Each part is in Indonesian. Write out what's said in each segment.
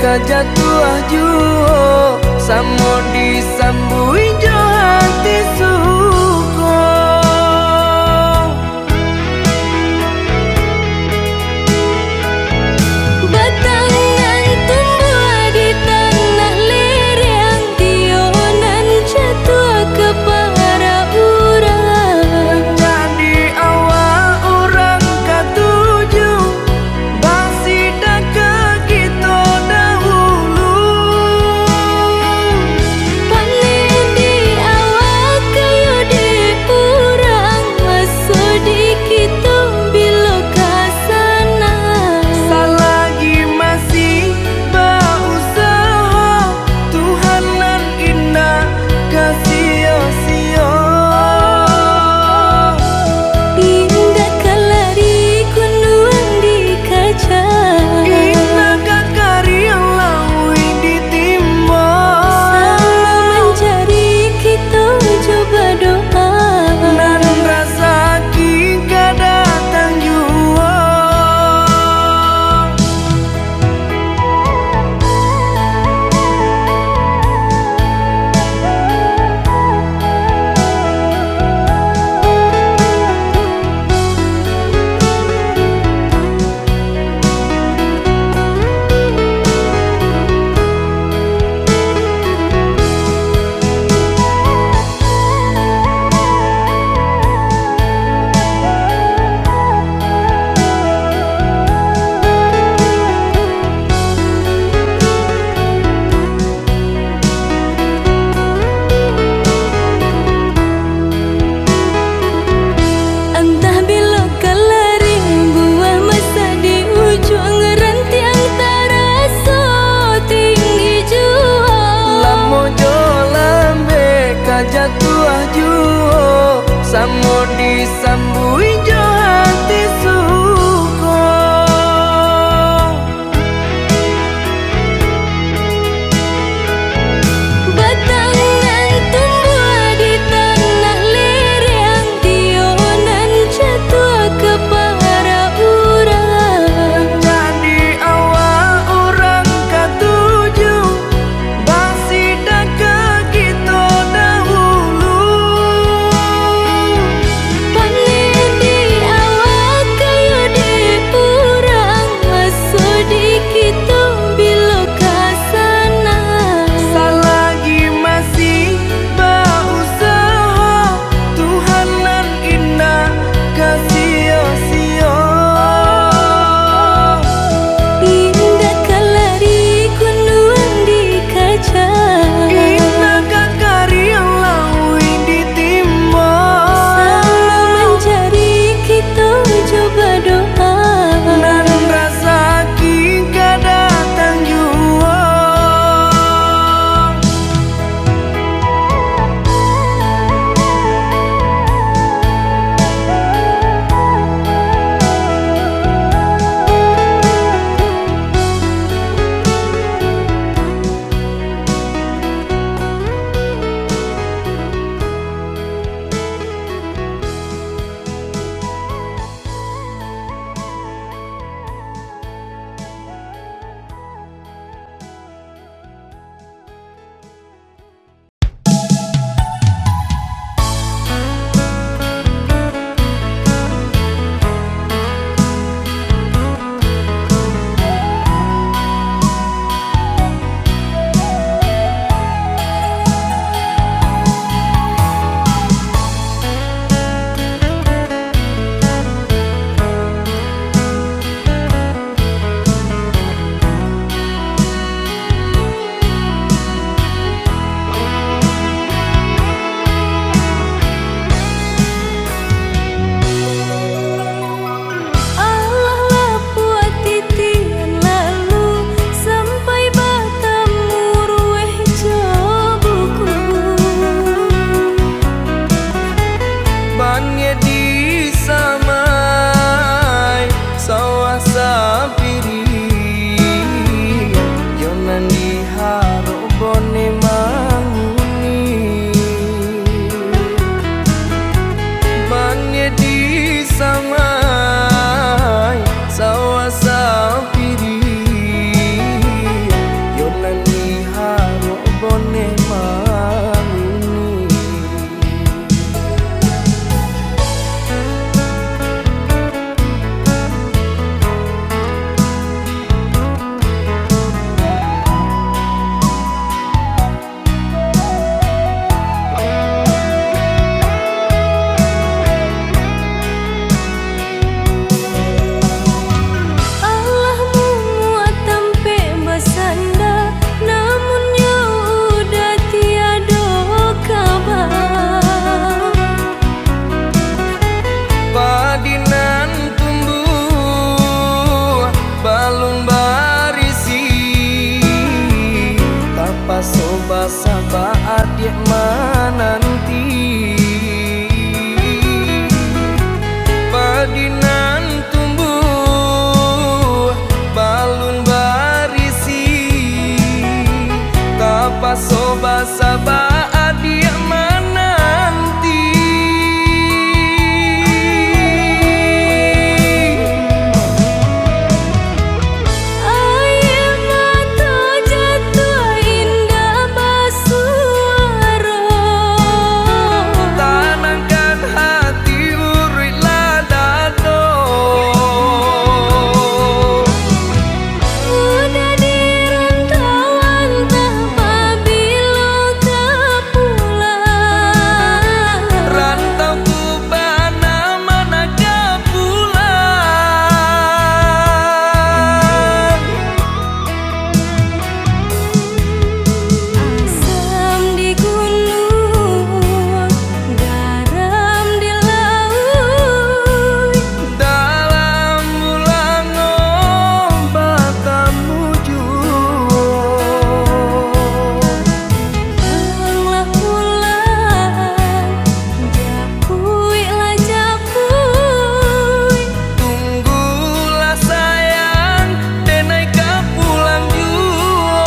kajatuh juo samo disambui jo hati suko. Batangan tumbuh di tanah lereng, tionan jatuh ke para urang. Jadi awal orang katuju basida ke kita dahulu. Panen di awal kayu di urang, masuk di kita bila kasana. Selagi masih berusaha, Tuhanan indah kasih-sia. Indah kalari kunduang di kaca, Indah kakari laui ditimba. sama mencari kita coba doa. Nan rasa ki gak datang jua. Entah bila kelaring buah masa di ujung rantiang terasa tinggi jua. Lamo jo lambe kajatuh juo samo disambui jo hati suko. Batangan tumbuh di tanah lereng, tionan jatuh ke para urang. Jadi awal orang katuju basida ke kita dahulu. Panen adik menanti. Padinan tumbuh balun barisi, tapa soba sabah adik menanti. Air mata jatuh indah basuara, Tanangkan hati uritlah dado. udah di rantauan tak pabilo ke pulang. Rantau ku bana mana ke pulang. Asam di gunung, garam di laut, Dalam bulan ombak tamuju. pulanglah pulang, japui lah japui. Tunggulah sayang, denai ka pulang juo.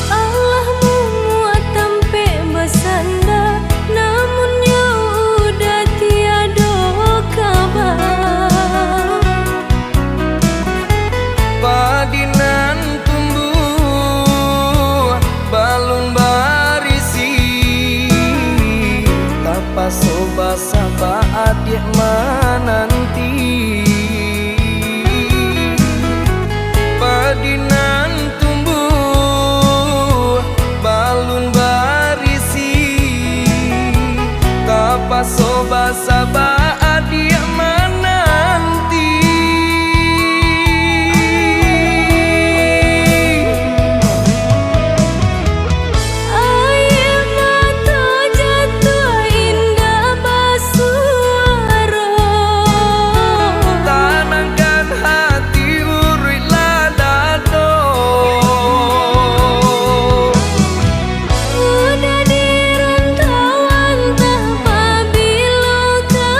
Allah memuat tampe bersanda, namun ya udah tiada kabar. Padinan tumbuh balun barisi, tapa soba sabah adik menanti. Padinan tumbuh balun barisi, tapa soba sabah adik menanti. Air mata jatuh indah basuara, Tanangkan hati uritlah dado. udah di rantauan tak pabilo ke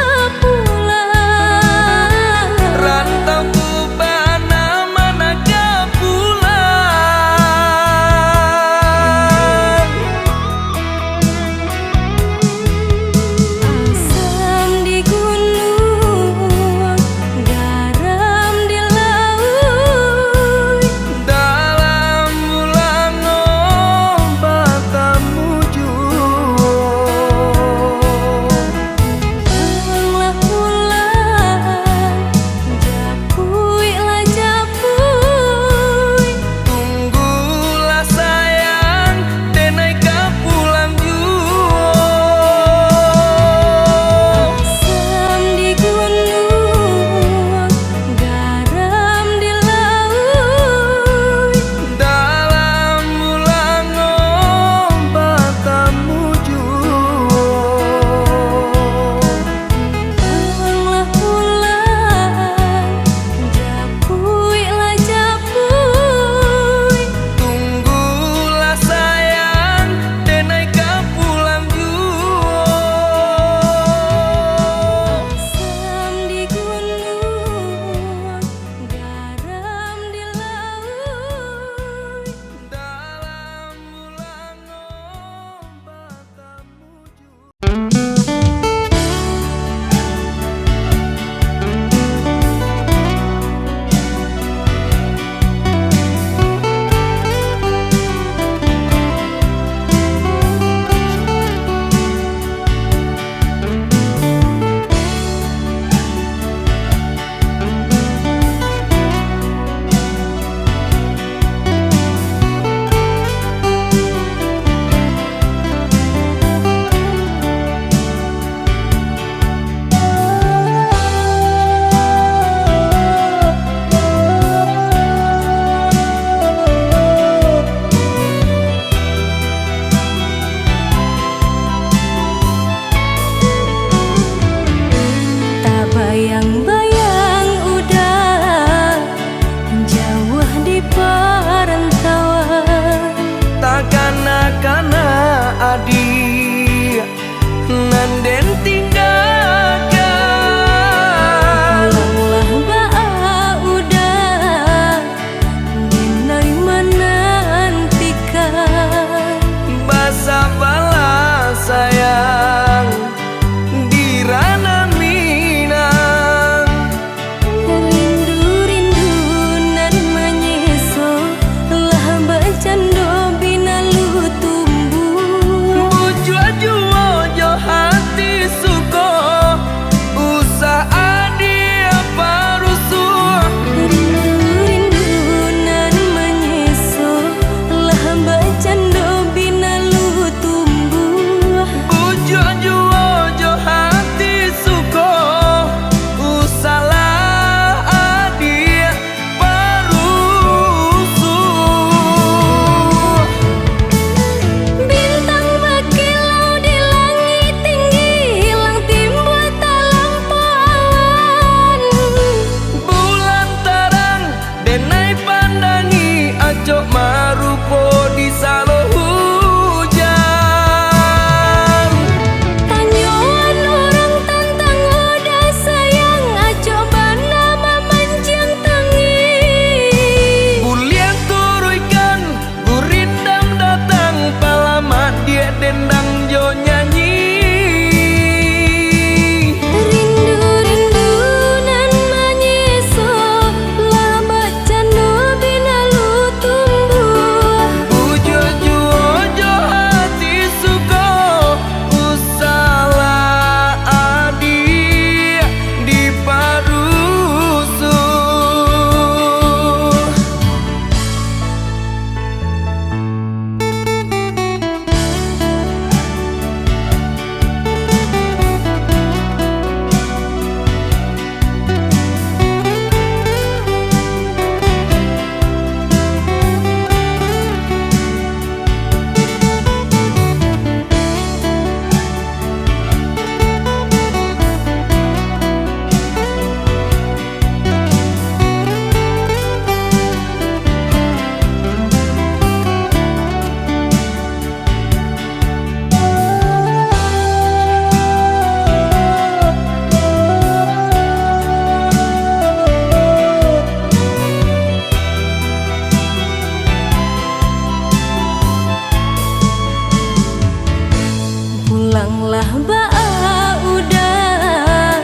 Hilanglah baa udah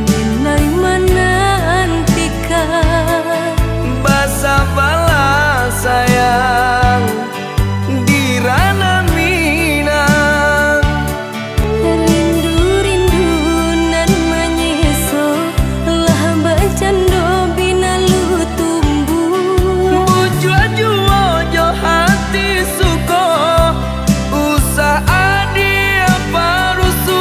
Dinai menantikan Basa bala sayang di ranah Minang. Rindu-rindu nan menyiso Lah bercando bina lu tumbuh Bujua-jua jo hati suko Usaha dia parusu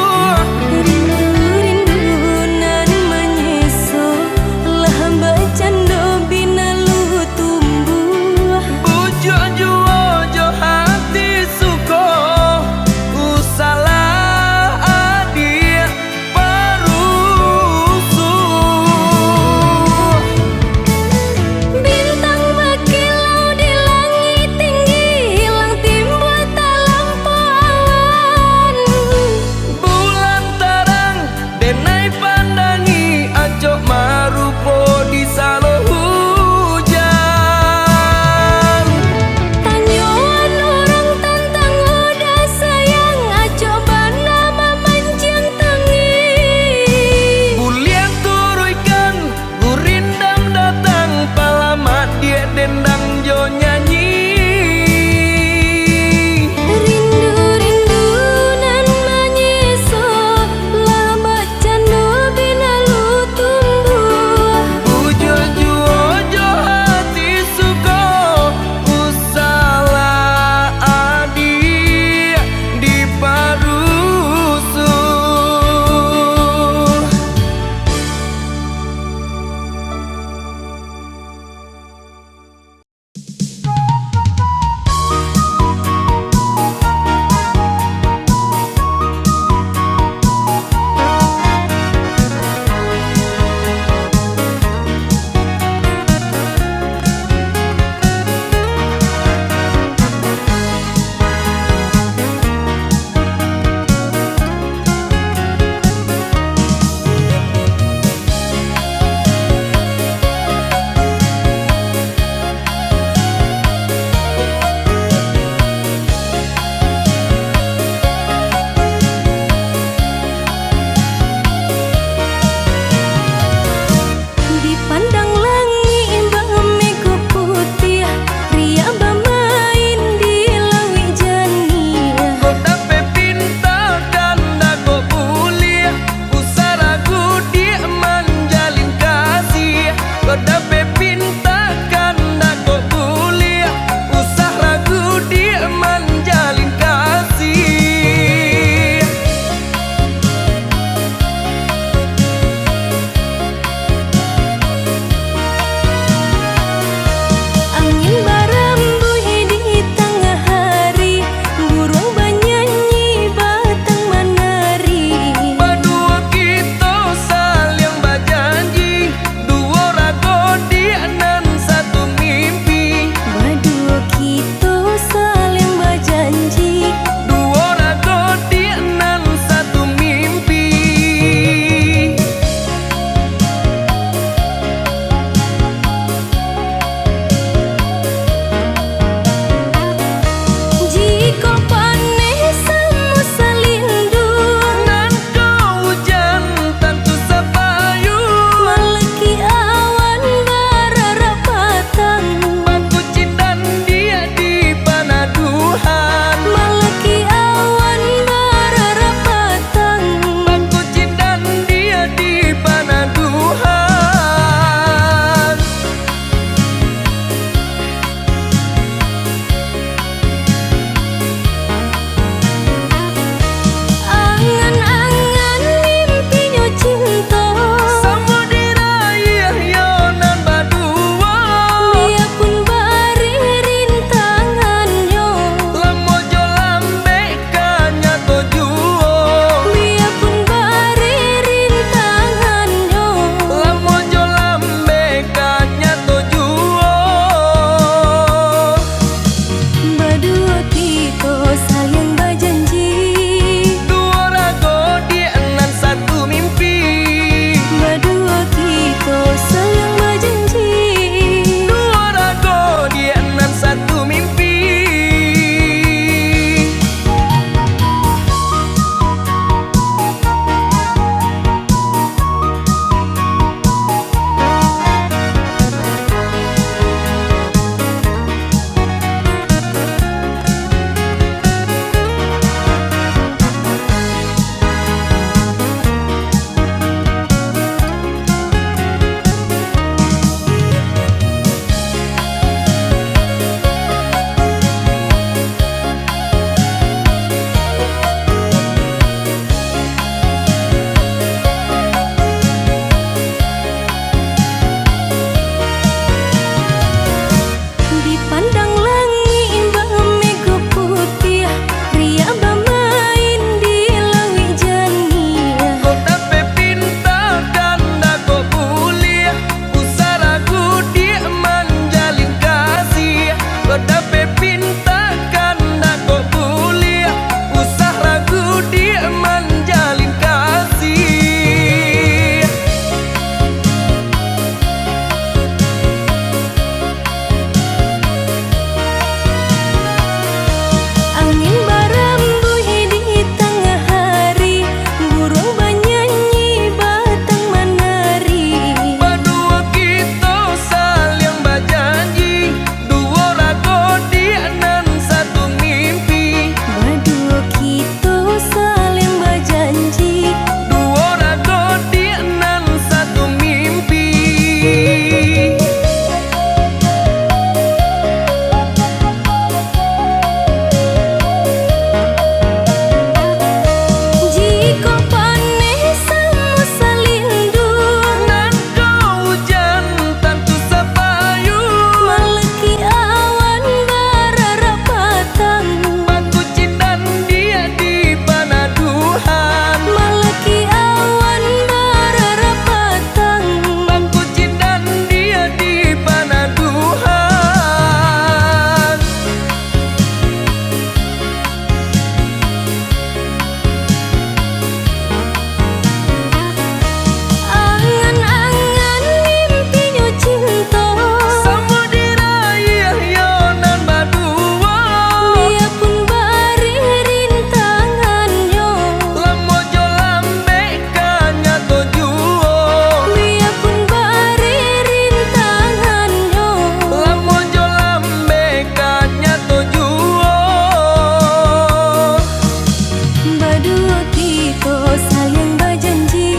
Berdua kita saling berjanji,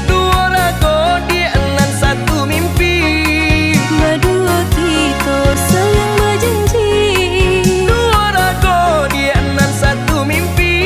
Dua raga di enan satu mimpi. berdua kita saling berjanji. Dua raga di enan satu mimpi.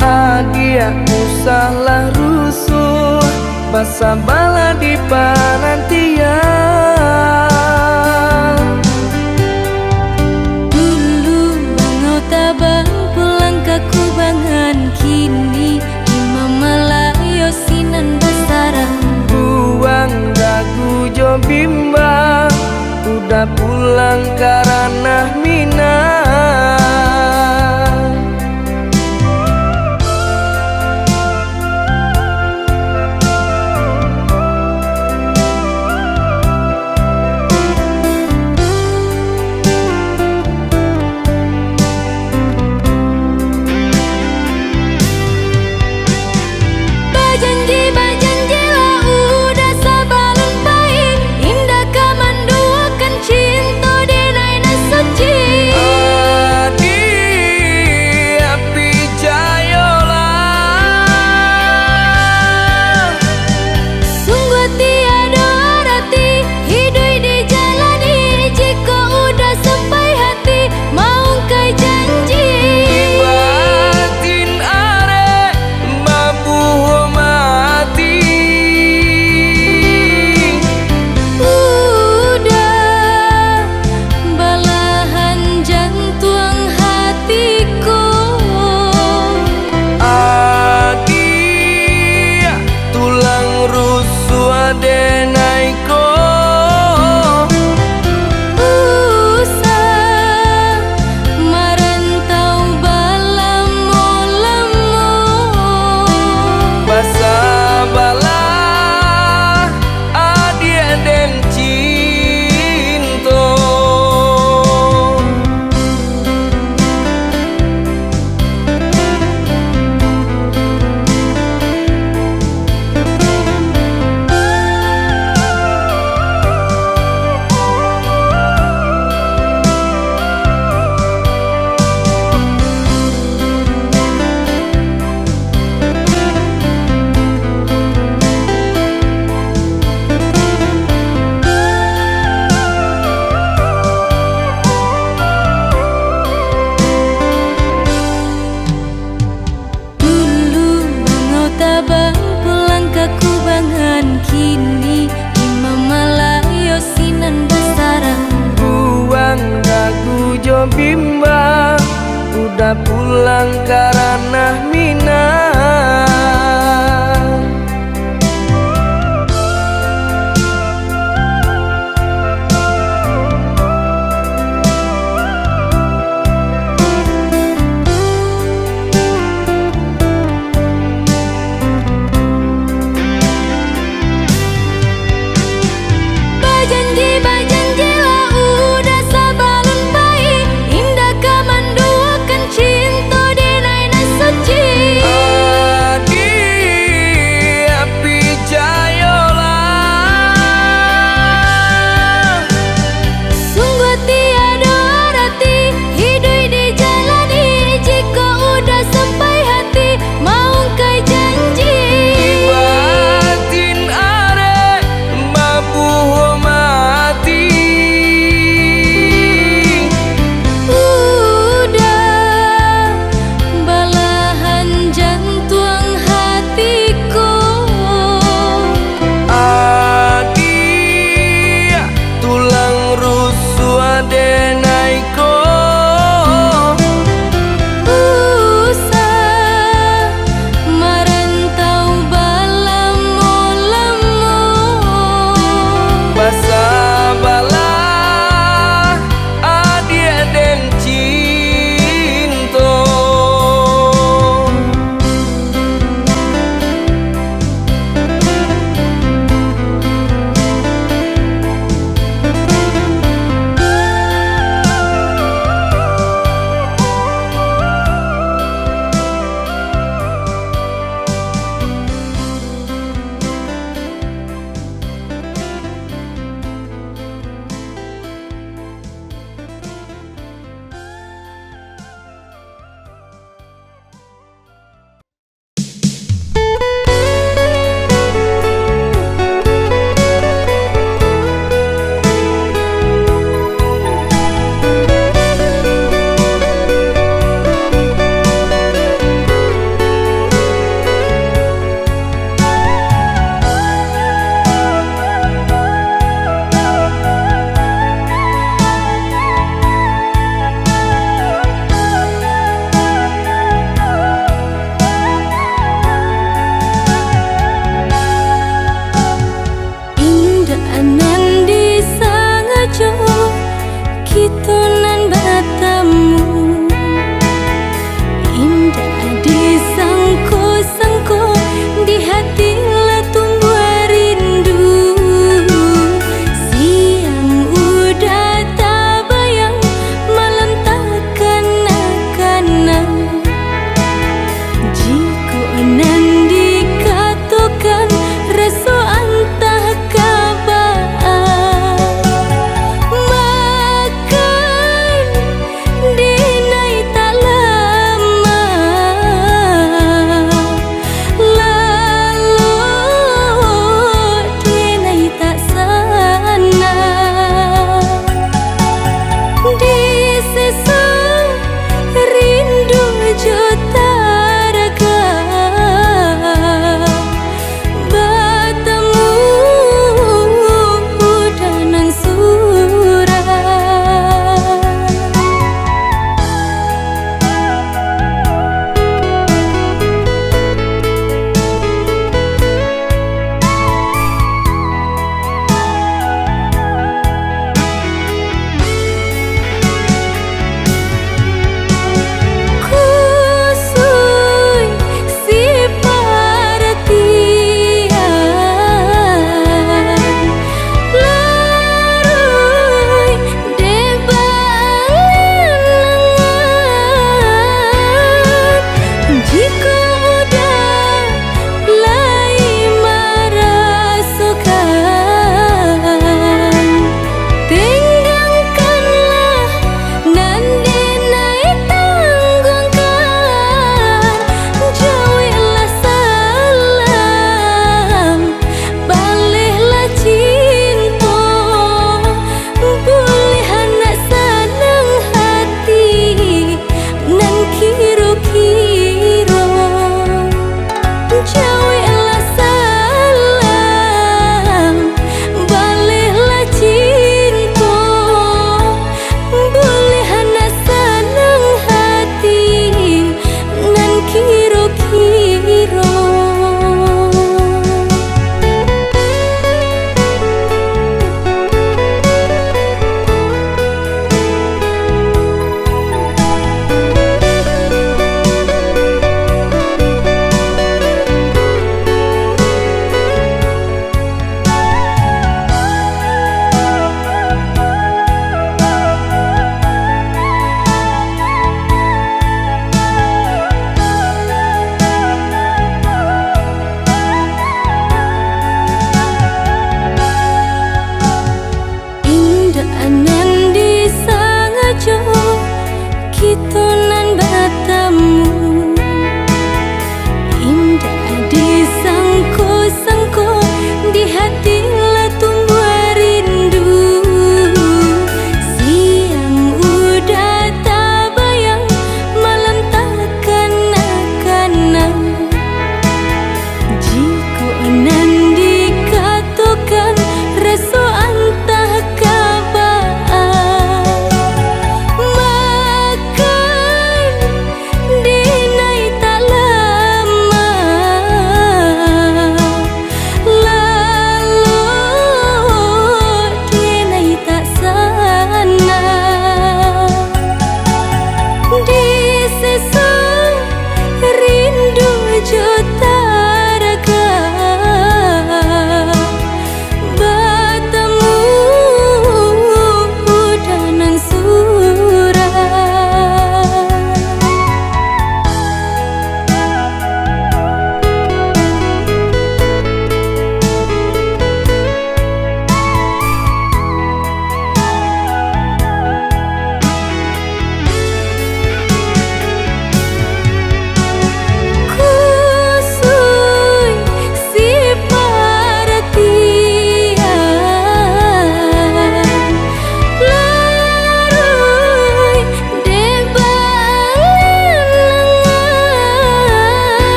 Adia usahlah rusuh, basa bala di penantian. Dulu bangau tabang pulang ke kubangan, kini imam malayo sinan basarang. Buang dagu jo bimbang, udah pulang karena minang. Berjanji lah udah sabalun baik, indah kamanduakan cinta di naina suci. Adi api jayolah, Sungguh tiada arti hidup dijalani, jika udah sampai hati mau kai janji. batin are mabuh mati. Udah belahan jantung hatiku, Adi tulang rusuk adenaiko. usah merantau balamo-lamo. Basa bala adi den cinta.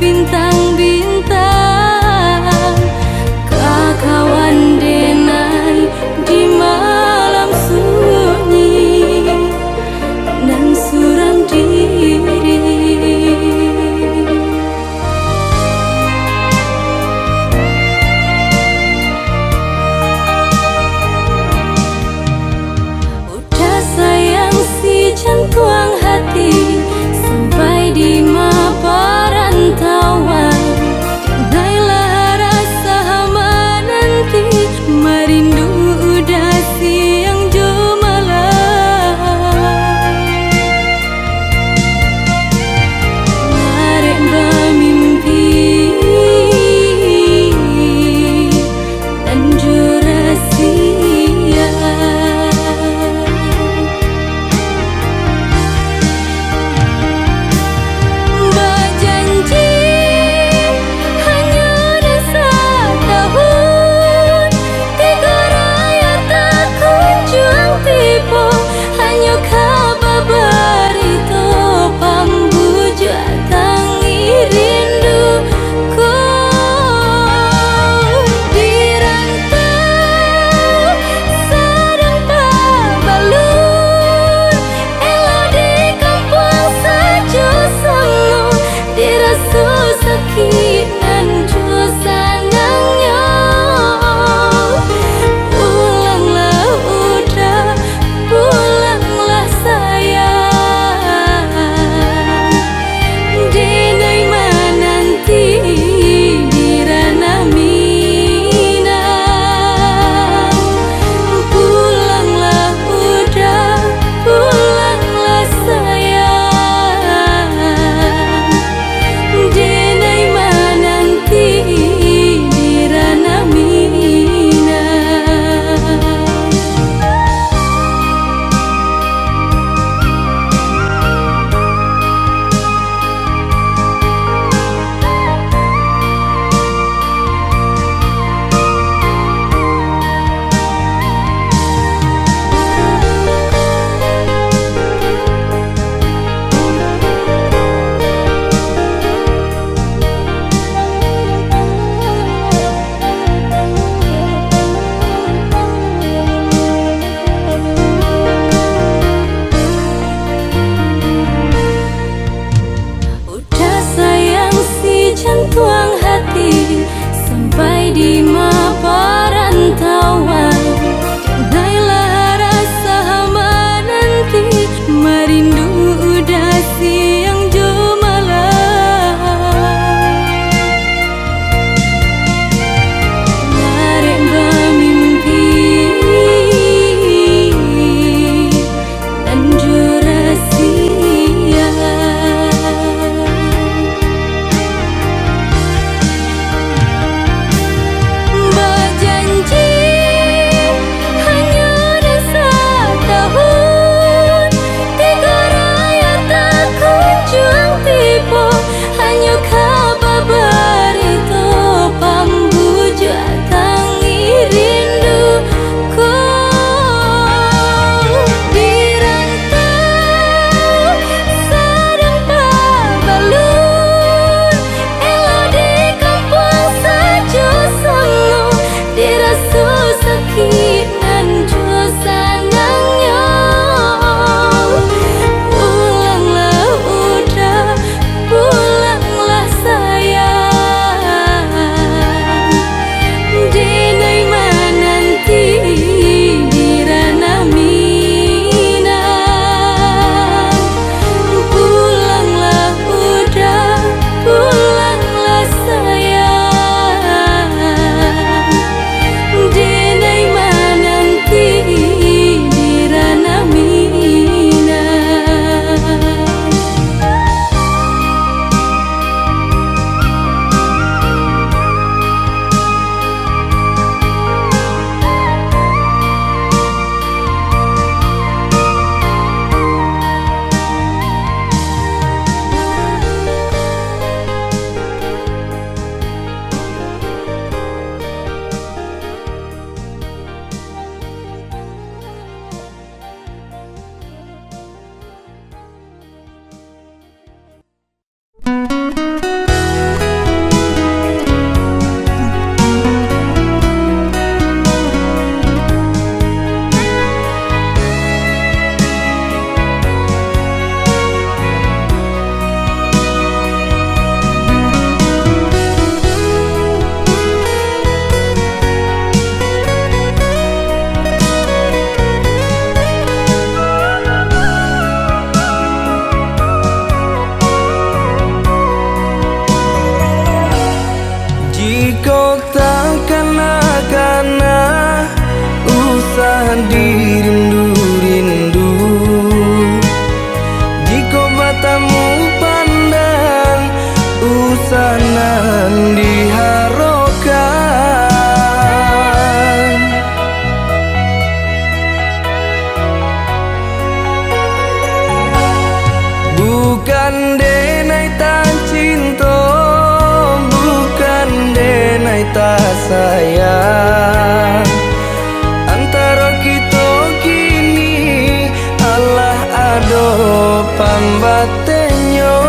bintang-bintang, kakawan denai di malam sunyi nan suram diri. Udah sayang si jantuang hati sampai di perantauan. matamu pandang usanan diharokan. Bukan denai tak cinta, bukan denai tak sayang. Antara kita kini Allah ado pambatenyo.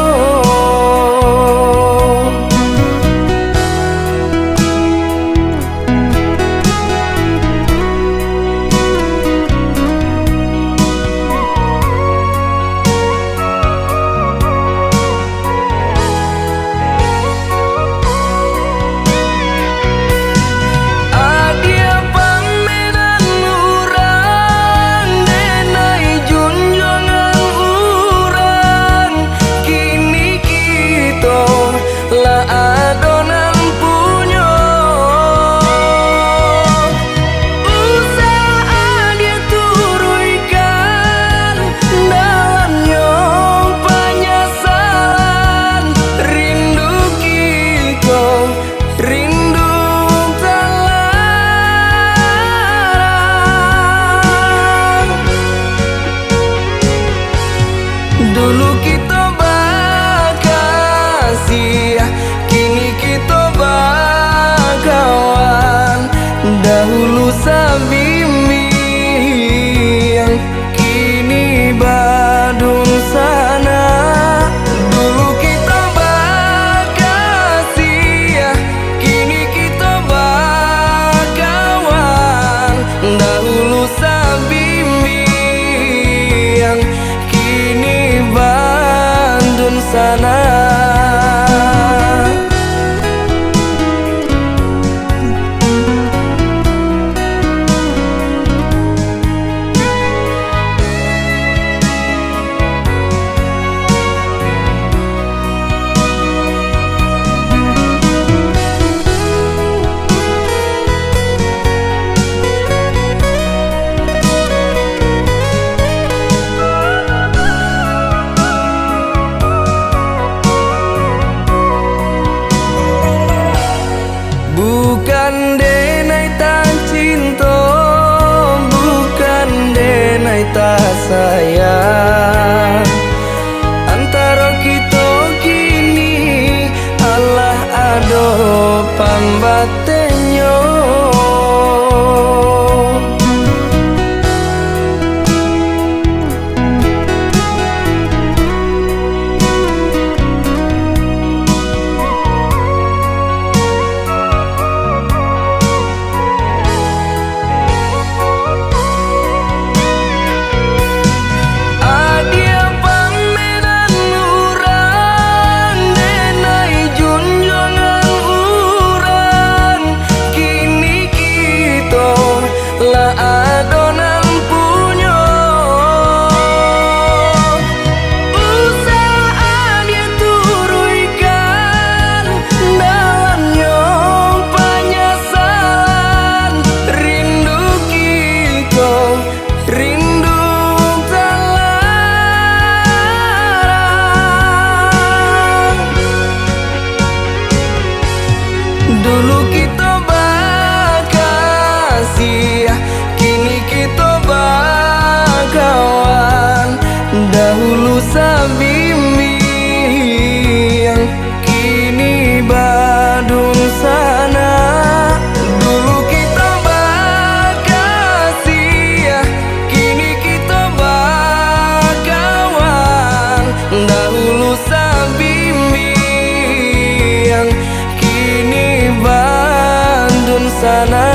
Dulu kita bakasih, kini kita bakawan. Dahulu sabimbing, kini badung sana. Dulu kita bakasih, kini kita bakawan. Dahulu sabimbing, kini Bandung sana. Bukan denai tak cinta, bukan denai tak sayang. Antara kita kini Allah ado pambatenyo. Dulu kita bakasih, kini kita bakawan. Dahulu sabimbing, kini badung sana. Dulu kita bakasih, kini kita bakawan. Dahulu sabimbing, kini Bandung sana.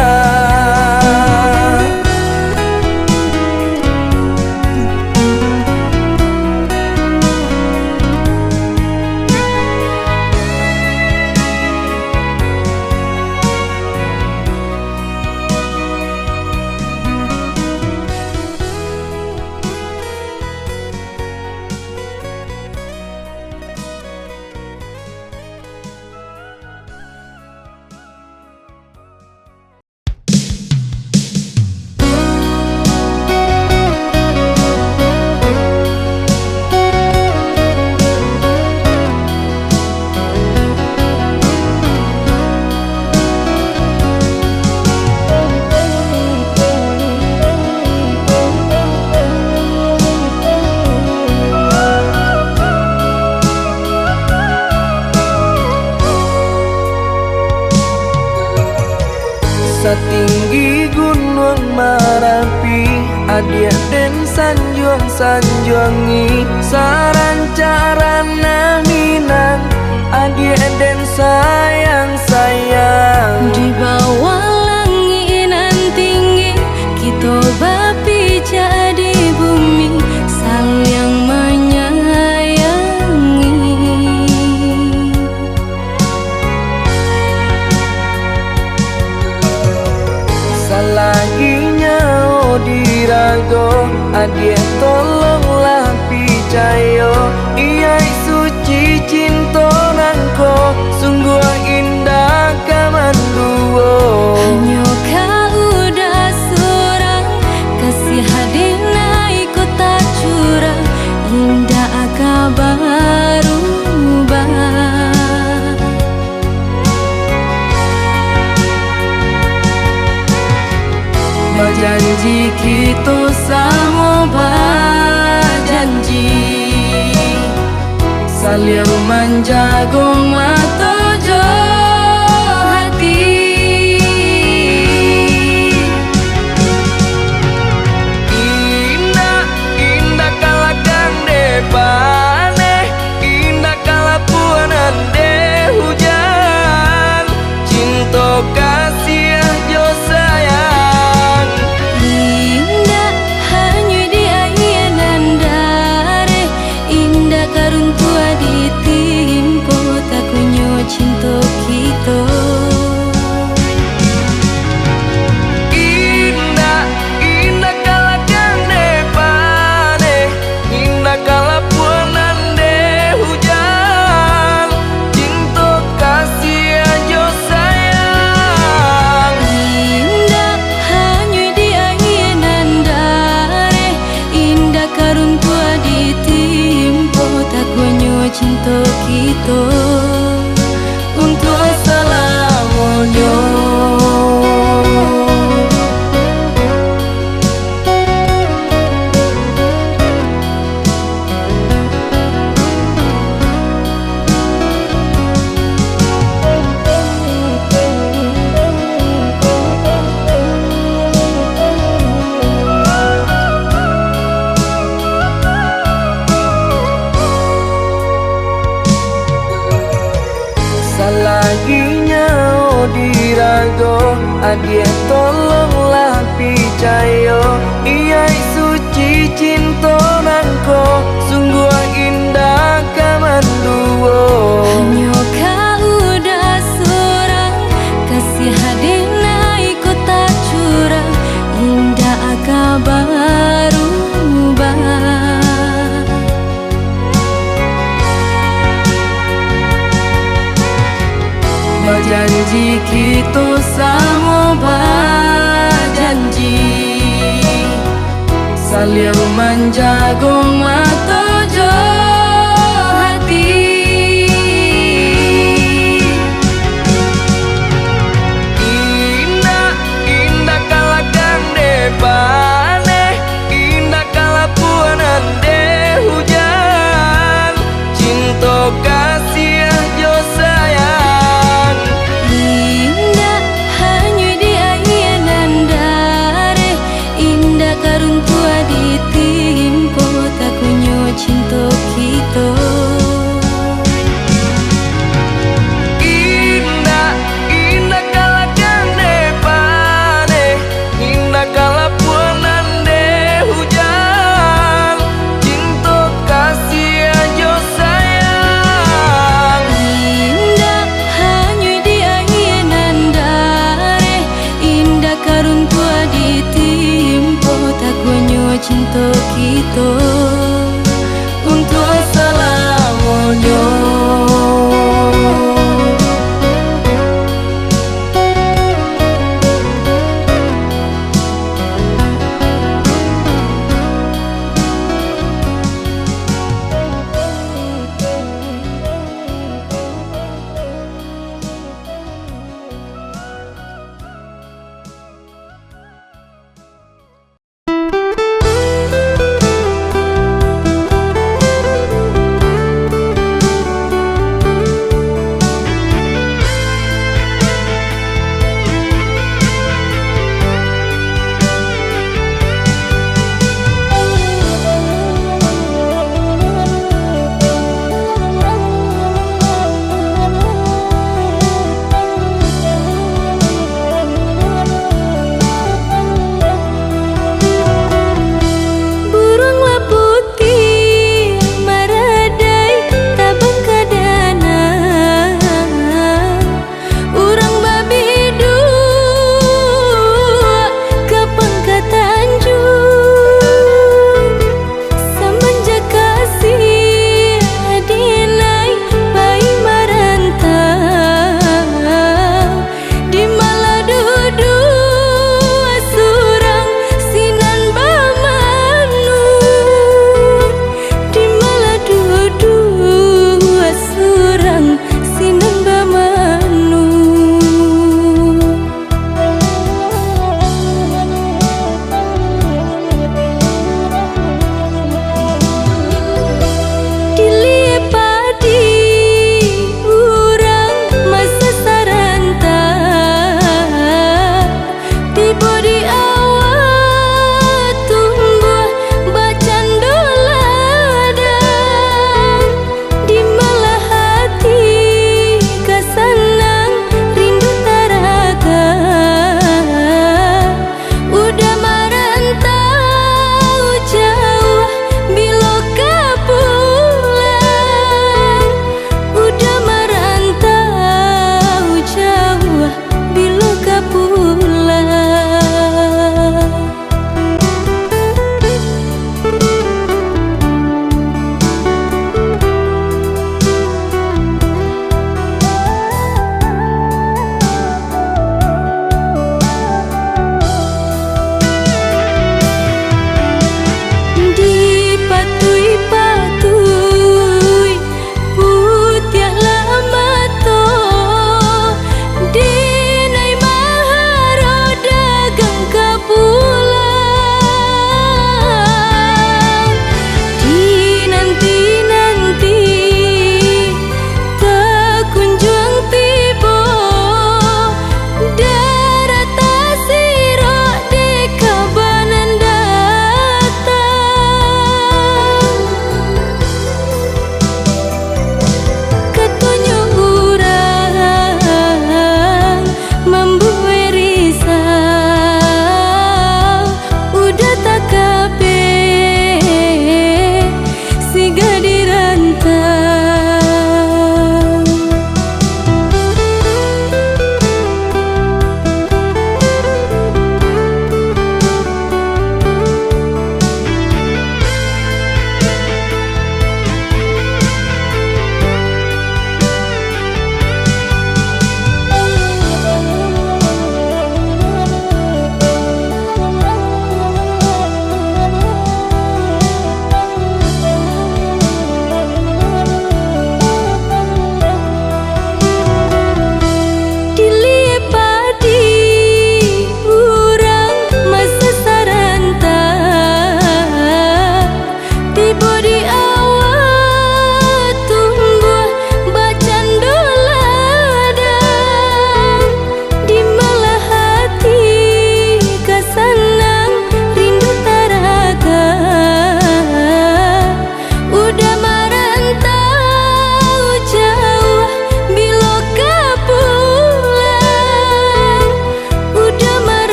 Satinggi gunung Marapi, adia den sanjuang-sanjuangi, sarancarana Minang, adia den sayang-sayang. Di bawah langit nan tinggi, kita bapi jadi bumi, saling menyayangi. Salaginya dirago, adia tolonglah picayo, iya suci cinta nangko, sungguh indah kamanduo. Hanya kau udah surang, kasih hadina ikut tak curang, indah kabaru Janji kita sama berjanji, saling menjaga mata jo hati. Indah, indah kalakan depane, indah kalapuanan de hujan, cinta kasih jo sayang. cinta kita. Indah, indah kalakan depane, indah kalapuanan de hujan, cinta kasih aja sayang. Indah hanya di anginan dare, indah karuntua ditimpo, tak kunyo cinta kita. Untuk selamanya. Salaginya dirago, adia tolonglah picayo, iya suci cinta nangko, sungguh indah kamanduo. Hanya kau udah surang, kasih hadina ikut tak curang, indah kabaru Janji kita sama berjanji, saling menjaga mata jo hati. Indah, indah kalakan depane, indah kalapuanan de hujan, cinta kasih jo sayang. karuntua ditimpo, tak kunyo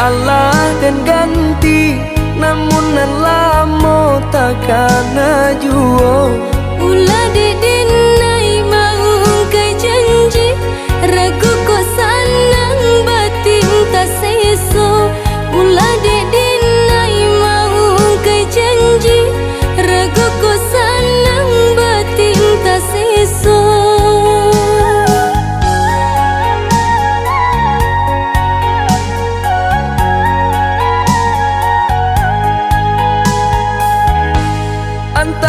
Allah dan ganti, namun lamo takkan juo. Ulah dedin nai mau kai janji, ragu ko sanang batin ta seso. Ulah dedin nai mau kai janji, ragu ko sanang batin ta seso.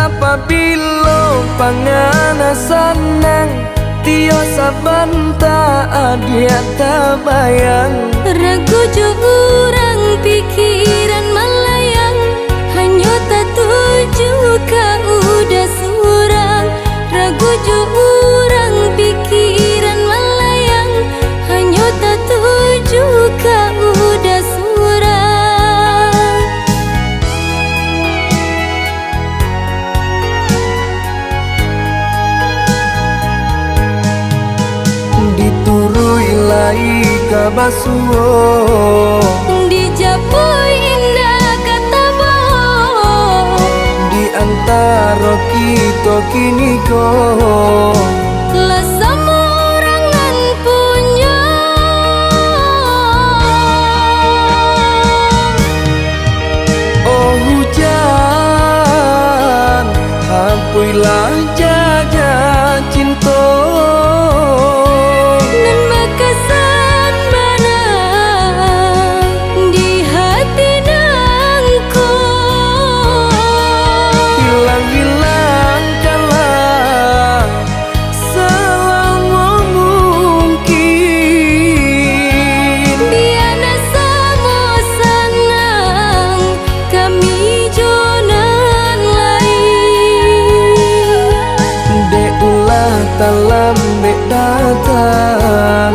Apabila pangana sanang, tio sabanta adia tabayang. Ragu jo urang pikiran melayang, hanya tak tuju ka udah surang. Ragu jo urang pikiran melayang, hanya tak tuju ka udah surang. Diturui lai kabasuo, dijapui indah kata bohong. di antara kita kini kau Lah semua orangan punya. oh hujan, hampuilah jaga cinta. Nan bakasan mana di hati nangku. Hilang-hilangkanlah selama mungkin. Biana sama senang kami jonan lain. Dek ulah talam dek datang,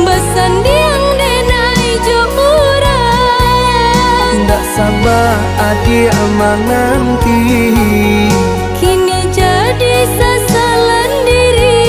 Besandiang denai jo urang. ndak sabar adik menanti. Kini jadi sasalan diri.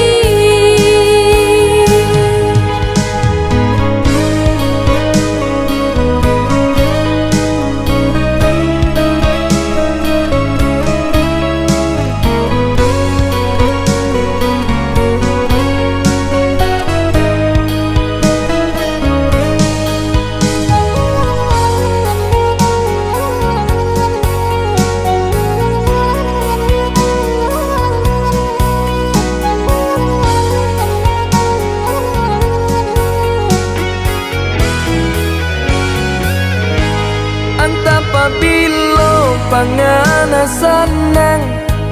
Apabila pangana sanang,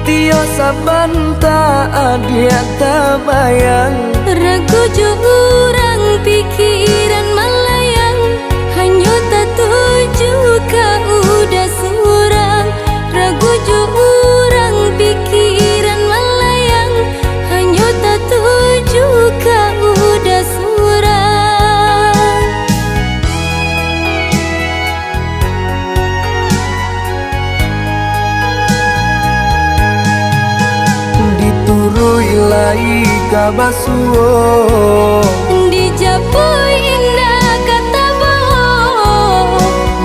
tio sabanta adia tabayang. Ragu jo urang pikiran melayang, hanya tak tuju ka udah surang. Ragu jo urang pikiran melayang, hanya tak tuju ka udah surang. Diturui lai kabasuo, Dijapui indah kata bohong.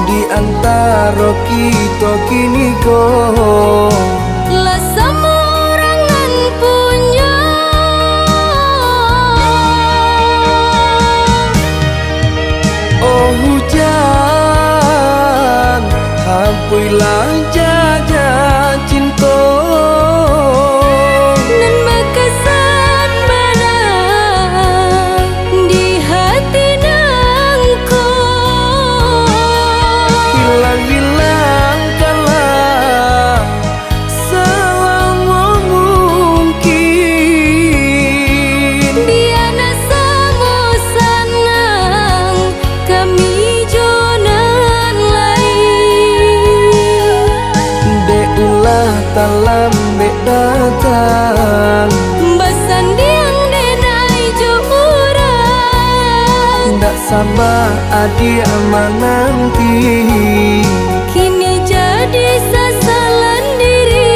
di antara kita kini kau Lah semua orangan punya. oh hujan, hampuilah jaga cinta. Nan bakasan mana di hati nangku. Hilang-hilangkanlah selama mungkin. Biana sama senang kami jonan lain. Dek ulah talam dek datang, Besandiang denai jo urang. ndak sabar adik menanti. Kini jadi sasalan diri.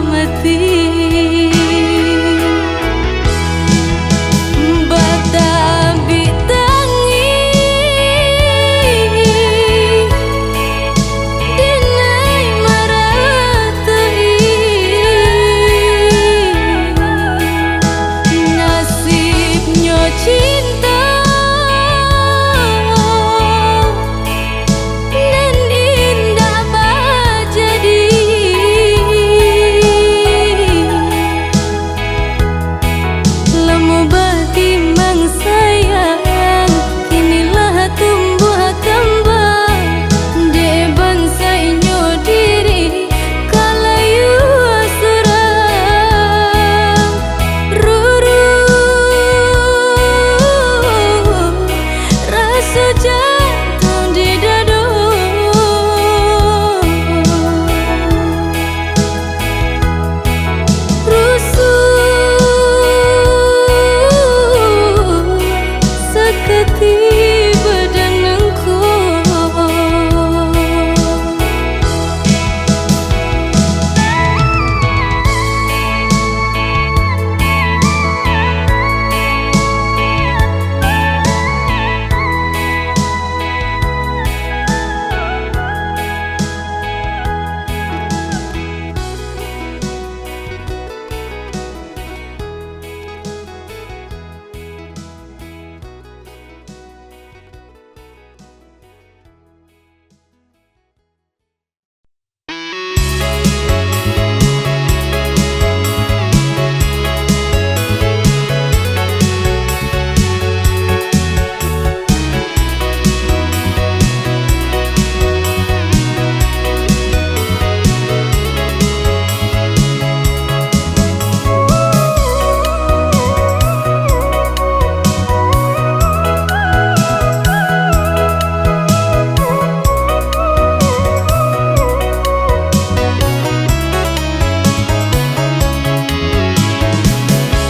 mati. Batabi tangi dinai maratai nasibnya cinta dan indah jadi lemu batimbang sayang kinilah tumbuh kembang de bansainya diri kalayu surang ruru rasa jatuh di dado rusuh seketi badanku.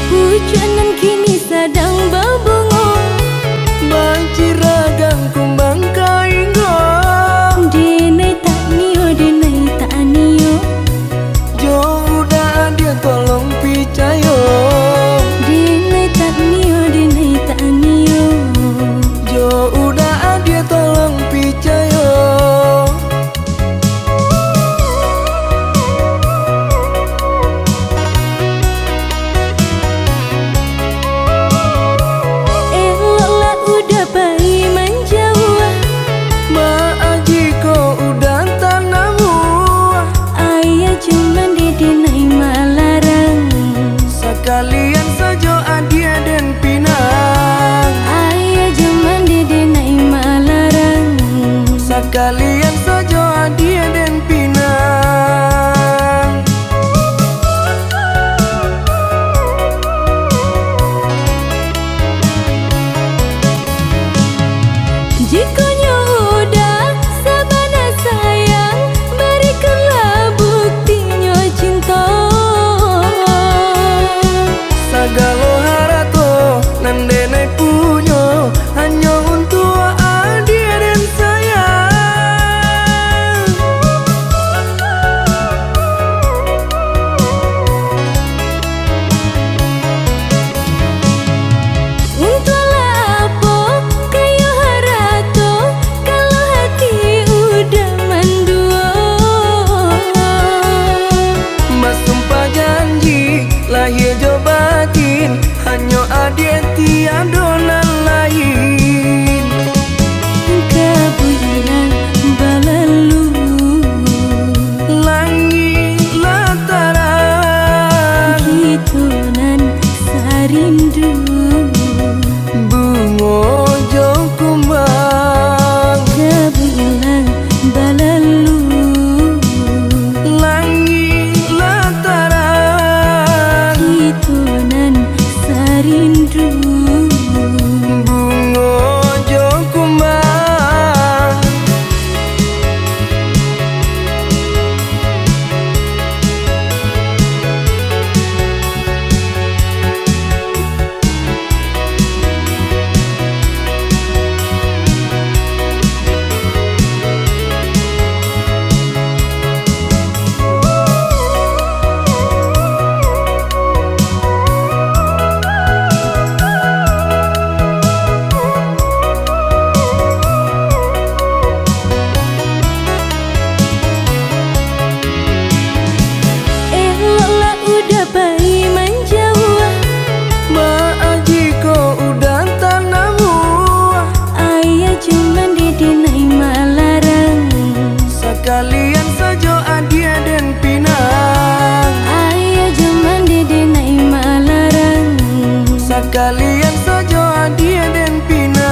Hujanan kini sedang berbunga Banjir ragang kumbang kainggo dinai tak niyo Jo udah dia tolong picayo dinai tak niyo Jo udah dia tolong picayo eloklah udah bayi menjauh Ma aji ko udah tanamu ayah cuman dinai malarang Sekalian saja adia dan pinang ayah cuman dinai malarang Sekalian saja adia dan pinang jikonya udah sabana sayang berikanlah buktinya cinta Sagalo harato nandene punyo hanya untuk adia dan sayang Untunglah apa kayu harato kalau hati udah mendua Mas sumpah janji lahir jo batin hanya adia tiada nan lain kebulan balalu Langit lataran hitunan sarindu bungo jo kumbang kebulan balalu Langit lataran hitunan sarindu bungo jo kumbang kalian saja dia dan pinang.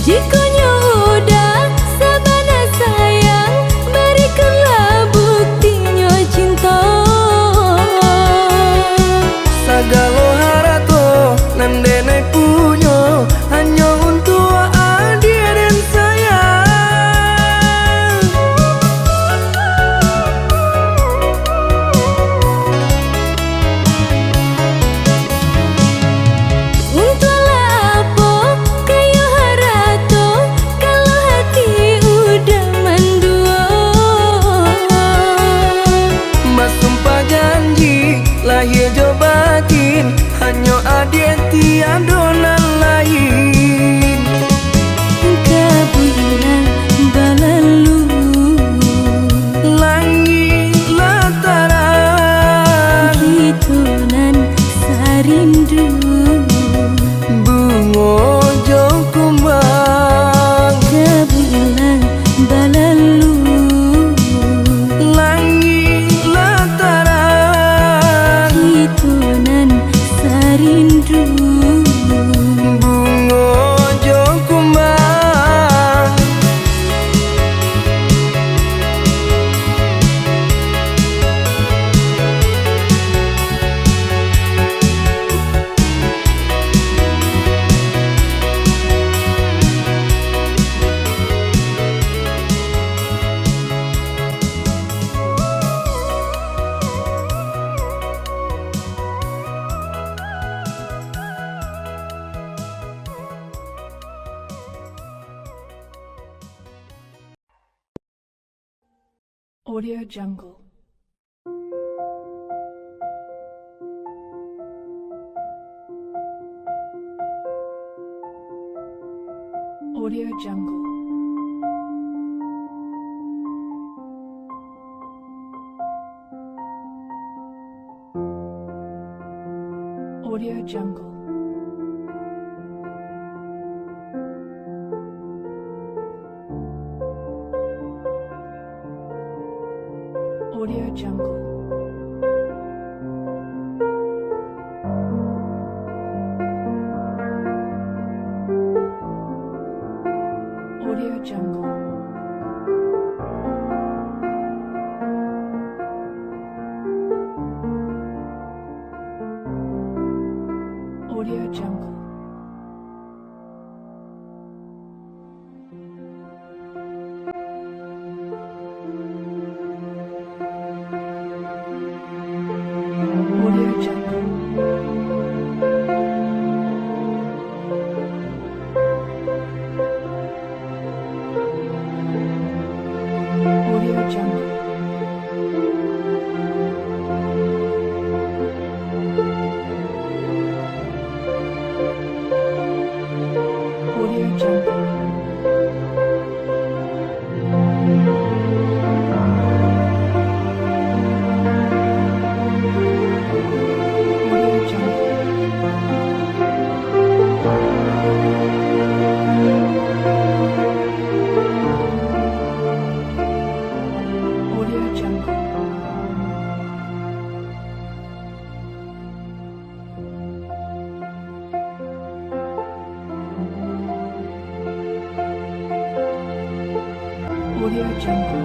Jika udah sabana sayang, berikanlah buktinya cinta. Sagalo harato nandene punyo hanya untuk dia dan sayang. Untunglah apa kayu harato kalau hati udah mendua. Mas sumpah janji lahir jo batin hanya adik tiada nan lain. Kabulan balalu Langit lataran hitonan sarindu. bungo jo kumbang. Kabulan balalu Langit lataran hitonan sarindu. bungo jo kumbang. Audio Jungle. Audio Jungle. Audio Jungle. Audio Jungle. Audio Jungle. Audio Jungle. Audio Jungle. Audio Jungle. Audio Jungle. Audio Jungle. Audio Jungle. Audio Jungle.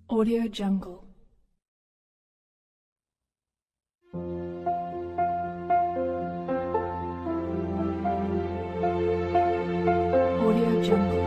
Audio Jungle. Audio Jungle.